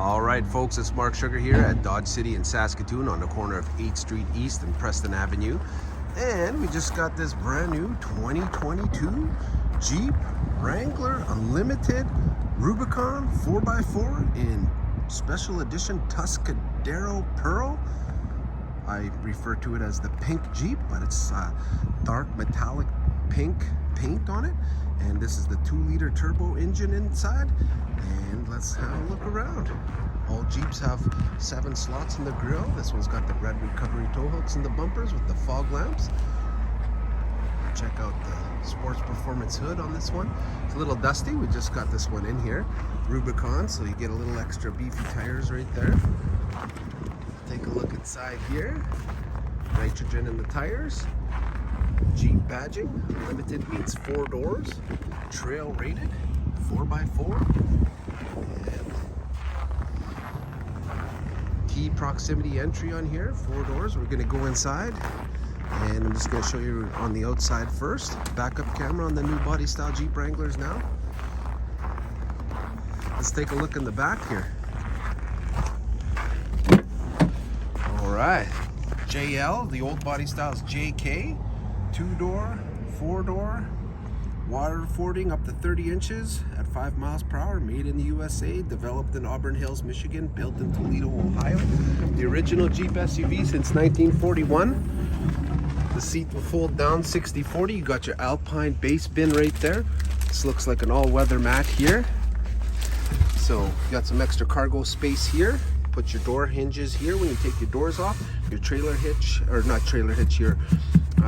All right, folks, it's Mark Sugar here at Dodge City in Saskatoon on the corner of 8th Street East and Preston Avenue. And we just got this brand new 2022 Jeep Wrangler Unlimited Rubicon 4x4 in special edition Tuscadero Pearl. I refer to it as the pink Jeep, but it's dark metallic pink paint on it. And this is the 2-liter turbo engine inside. And let's have a look around. All Jeeps have 7 slots in the grille. This one's got the red recovery tow hooks in the bumpers with the fog lamps. Check out the sports performance hood on this one. It's a little dusty. We just got this one in here. Rubicon, so you get a little extra beefy tires right there. Take a look inside here. Nitrogen in the tires. Jeep badging. Limited means 4 doors. Trail rated 4x4. And key proximity entry on here. 4 doors. We're going to go inside. And I'm just going to show you on the outside first. Backup camera on the new body style Jeep Wranglers now. Let's take a look in the back here. Alright, JL, the old body style is JK. 2-door, 4-door, water fording up to 30 inches at 5 miles per hour, made in the USA, developed in Auburn Hills, Michigan, built in Toledo, Ohio. The original Jeep SUV since 1941. The seat will fold down 60/40. You got your Alpine base bin right there. This looks like an all-weather mat here. So you got some extra cargo space here. Put your door hinges here when you take your doors off. Your trailer hitch, or not trailer hitch, your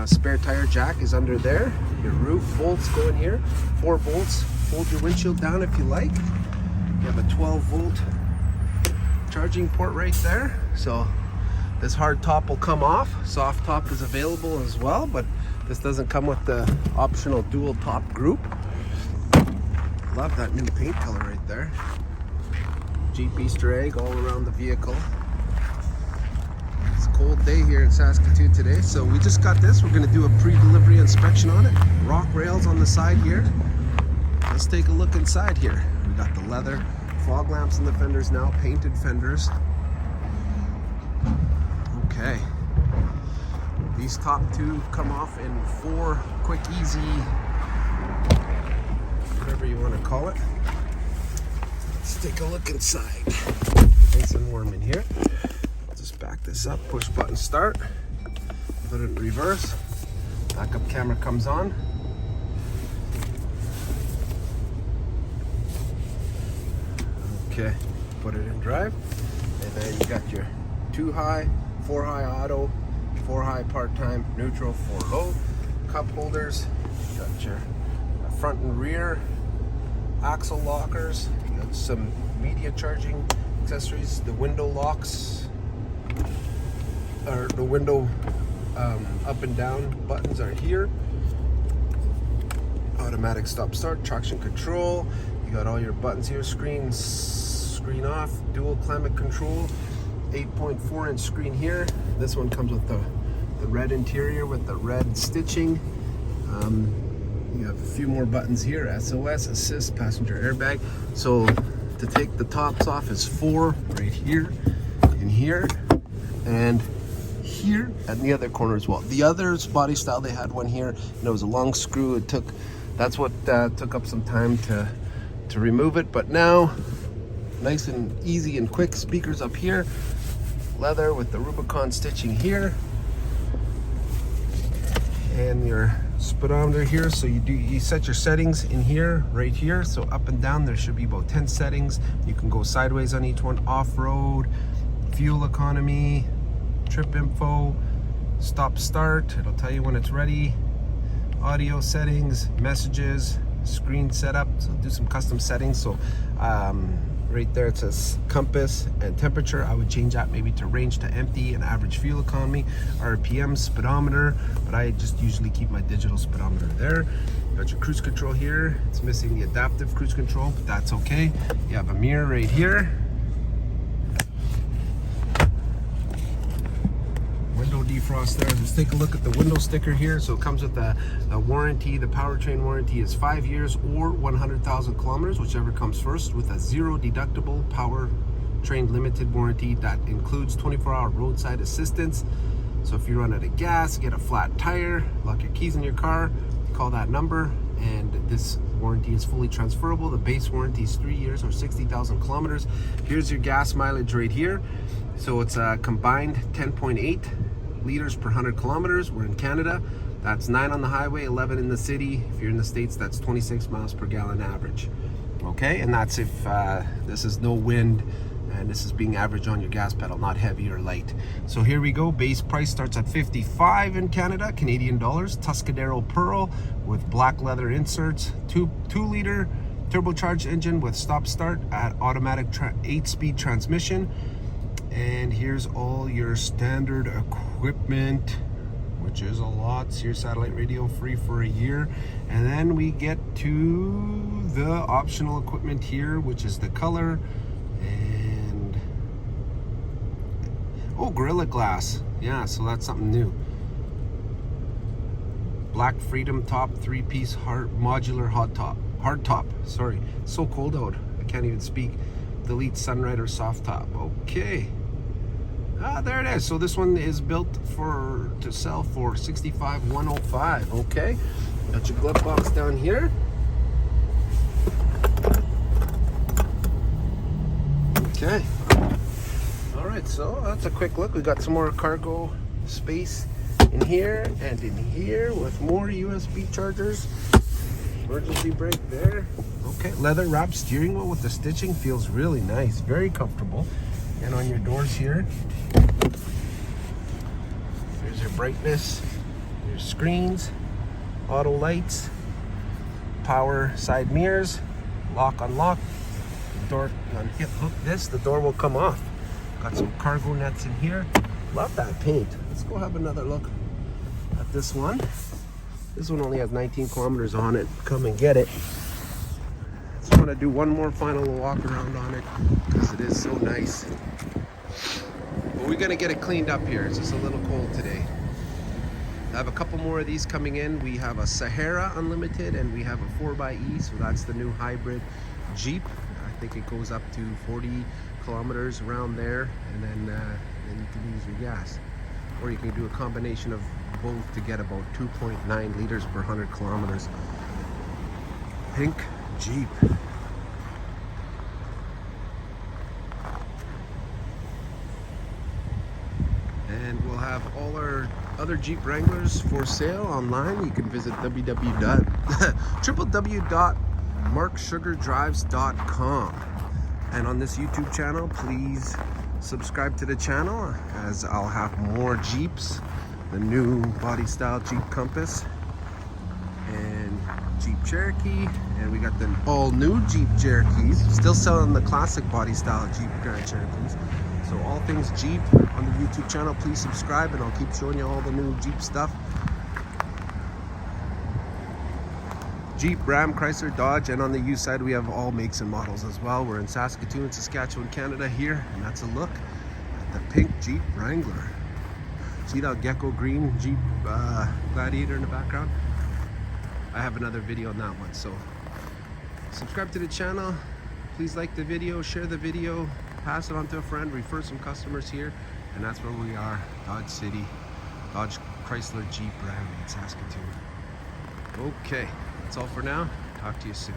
spare tire jack is under there. Your roof bolts go in here. 4 bolts. Fold your windshield down if you like. You have a 12-volt charging port right there. So this hard top will come off. Soft top is available as well, but this doesn't come with the optional dual top group. Love that new paint color right there. Jeep Easter egg all around the vehicle. It's a cold day here in Saskatoon today, so we just got this. We're going to do a pre-delivery inspection on it. Rock rails on the side here. Let's take a look inside here. We got the leather fog lamps in the fenders now, painted fenders. Okay. These top 2 come off in 4 quick, easy, whatever you want to call it. Let's take a look inside. Nice and warm in here. Just back this up, push button start. Put it in reverse. Backup camera comes on. Okay, put it in drive. And then you got your 2 high, 4 high auto, 4 high part-time, neutral, 4 low. Cup holders. You got your front and rear axle lockers. Some media charging accessories. The window locks, or the window up and down buttons are here. Automatic stop start, traction control. You got all your buttons here. Screen off, dual climate control. 8.4-inch screen here. This one comes with the red interior with the red stitching. You have a few more buttons here. SOS, assist, passenger airbag. So to take the tops off is 4 right here, in here, and here, and the other corner as well. The other's body style, they had one here, and it was a long screw. That's what took up some time to remove it. But now, nice and easy and quick. Speakers up here, leather with the Rubicon stitching here, and your speedometer here. So you set your settings in here, right here. So up and down there should be about 10 settings. You can go sideways on each one. Off-road, fuel economy, trip info, stop start, it'll tell you when it's ready. Audio settings, messages, screen setup. So do some custom settings. So right there it says compass and temperature. I would change that maybe to range to empty and average fuel economy. RPM, speedometer, but I just usually keep my digital speedometer there. Got your cruise control here. It's missing the adaptive cruise control, but that's okay. You have a mirror right here. Window defrost there. Let's take a look at the window sticker here. So it comes with a warranty. The powertrain warranty is 5 years or 100,000 kilometers, whichever comes first, with a 0 deductible power powertrain limited warranty that includes 24-hour roadside assistance. So if you run out of gas, get a flat tire, lock your keys in your car, call that number, and this warranty is fully transferable. The base warranty is 3 years or 60,000 kilometers. Here's your gas mileage right here. So it's a combined 10.8 liters per 100 kilometers. We're in Canada. That's 9 on the highway, 11 in the city. If you're in the States, that's 26 miles per gallon average. Okay, and that's if this is no wind, and this is being average on your gas pedal, not heavy or light. So here we go. Base price starts at 55 in Canada, Canadian dollars. Tuscadero Pearl with black leather inserts, 2-liter turbocharged engine with stop start at automatic 8-speed transmission. And here's all your standard equipment, which is a lot. Sears satellite radio, free for a year. And then we get to the optional equipment here, which is the color. And oh, Gorilla Glass. Yeah, so that's something new. Black Freedom top, 3-piece modular hard top. Sorry, it's so cold out, I can't even speak. Delete Sunrider soft top. Okay. Ah, there it is. So this one is built to sell for $65,105. Okay. Got your glove box down here. Okay. All right, so that's a quick look. We got some more cargo space in here and in here with more USB chargers. Emergency brake there. Okay, leather wrapped steering wheel with the stitching feels really nice, very comfortable. And on your doors here, there's your brightness, your screens, auto lights, power side mirrors, lock unlock. Door unhook this, the door will come off. Got some cargo nets in here. Love that paint. Let's go have another look at this one. This one only has 19 kilometers on it. Come and get it. Just want to do one more final walk around on it because it is so nice. But we're gonna get it cleaned up here. It's just a little cold today. I have a couple more of these coming in. We have a Sahara Unlimited and we have a 4xe, so that's the new hybrid Jeep. I think it goes up to 40 kilometers around there, and then you can use your gas. Or you can do a combination of both to get about 2.9 liters per 100 kilometers. Pink Jeep. And we'll have all our other Jeep Wranglers for sale online. You can visit www.marksugardrives.com. And on this YouTube channel, please subscribe to the channel, as I'll have more Jeeps, the new body style Jeep Compass and Jeep Cherokee, and we got the all new Jeep Cherokees, still selling the classic body style Jeep Grand Cherokees. So all things Jeep on the YouTube channel, please subscribe and I'll keep showing you all the new Jeep stuff. Jeep, Ram, Chrysler, Dodge, and on the used side we have all makes and models as well. We're in Saskatoon, Saskatchewan, Canada here, and that's a look at the pink Jeep Wrangler. See that Gecko green Jeep Gladiator in the background? I have another video on that one, so subscribe to the channel, please like the video, share the video, pass it on to a friend, refer some customers here, and that's where we are, Dodge City, Dodge Chrysler Jeep Ram in Saskatoon. Okay, that's all for now. Talk to you soon.